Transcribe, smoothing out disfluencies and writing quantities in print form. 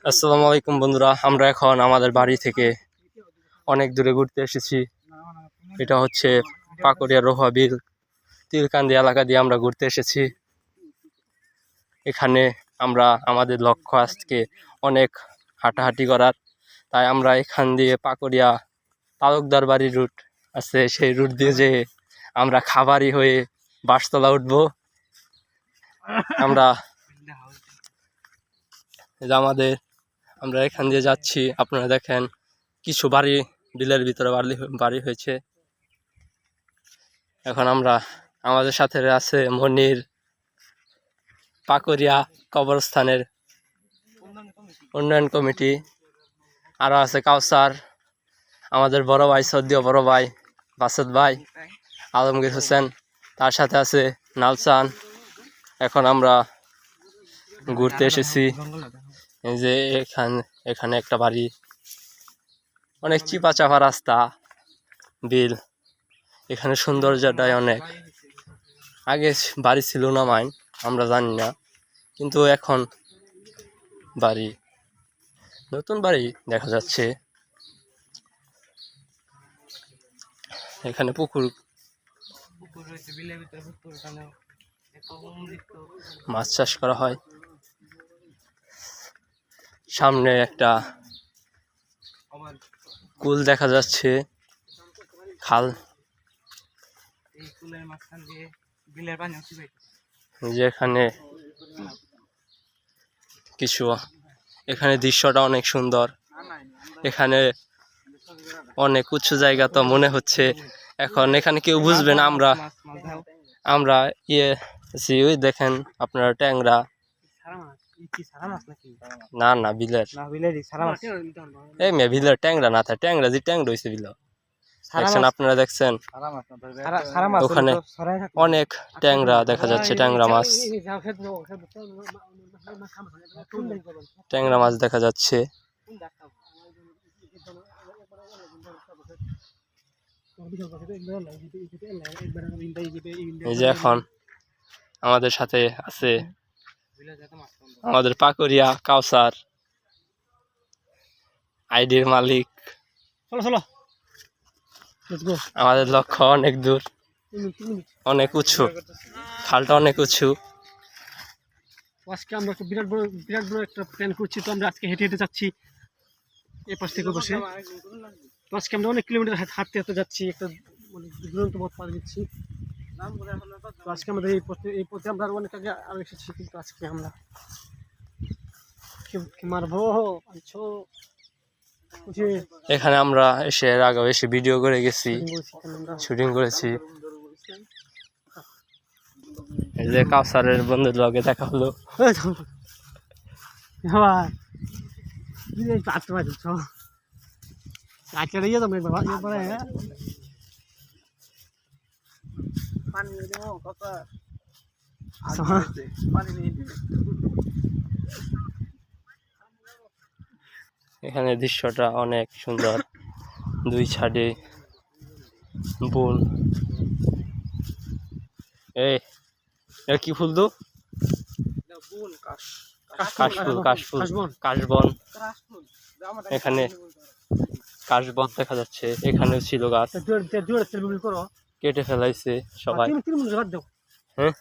আসসালামু আলাইকুম বন্ধুরা, আমরা এখন আমাদের বাড়ি থেকে অনেক দূরে ঘুরতে এসেছি। এটা হচ্ছে পাকুড়িয়া রোহা বিল তিলকান্দি এলাকা দিয়ে আমরা ঘুরতে এসেছি। এখানে আমরা আমাদের লক্ষ্য আজকে অনেক হাঁটাহাঁটি করার, তাই আমরা এখান দিয়ে পাকুড়িয়া তালুকদার বাড়ির রুট আছে, সেই রুট দিয়ে যে আমরা খাবারি হয়ে বাসতলা উঠবো। আমরা আমরা এখান দিয়ে যাচ্ছি। আপনারা দেখেন কিছু বাড়ি বিলের ভিতরে বাড়ি হয়েছে। এখন আমরা আমাদের সাথে আছে মনির, পাকুড়িয়া কবরস্থানের উন্নয়ন কমিটি, আরও আছে কাউসার, আমাদের বড় ভাই সদ্দীয় বড় ভাই বাসদ ভাই আলমগীর হোসেন, তার সাথে আছে নালসান। এখন আমরা ঘুরতে এসেছি। এই যে এখানে একটা বাড়ি, অনেক চিপা চাপা রাস্তা, বিল। এখানে সৌন্দর্যটাই অনেক। আগে বাড়ি ছিল না মাইন, আমরা জানি না, কিন্তু এখন বাড়ি, নতুন বাড়ি দেখা যাচ্ছে। এখানে পুকুর, মাছ চাষ করা হয়। সামনে একটা কুল দেখা যাচ্ছে, খাল। যেখানে এখানে দৃশ্যটা অনেক সুন্দর। এখানে অনেক উঁচু জায়গা, তো মনে হচ্ছে এখন এখানে কেউ বুঝবে না। আমরা ওই দেখেন আপনারা ট্যাংরা, না বিলের এই মেয়ে বিলের ট্যাংরা না থাকে, ট্যাংরা যে ট্যাংরা হয়েছে বিল দেখছেন, আপনারা দেখছেন ওখানে অনেক ট্যাংরা দেখা যাচ্ছে। ট্যাংরা মাছ দেখা যাচ্ছে। এই যে এখন আমাদের সাথে আছে আমাদের পাকুড়িয়া কাউসার, আইডির মালিক। আমাদের লক্ষ্য অনেক দূর, অনেক উঁচু, খালটা অনেক উঁচু। আজকে আমরা বিরাট বড় একটা প্ল্যান করছি। তো আমরা আজকে হেঁটে হেঁটে যাচ্ছি এই পাশ থেকে বসে। তো আজকে আমরা অনেক কিলোমিটার হাঁটতে হাঁটতে যাচ্ছি, একটা মানে দুরন্ত পথ পাড়ি দিচ্ছি। তো আজকে আমাদের এই পথে আমরা অনেক আগে আরো এসেছি, কিন্তু আজকে আমরা মারবো। এখানে আমরা এর আগে এসে ভিডিও করে গেছি, শুটিং করেছি। এই যে কাউসারের বন্ধুর লগে দেখা হলো। এখানে দৃশ্যটা অনেক সুন্দর, দুই ছাদে বন। কি ফুল তো? কাশবন। এখানে কাশবন দেখা যাচ্ছে। এখানেও ছিল গাছ, কেটে ফেলাইছে সবাই। হ্যাঁ।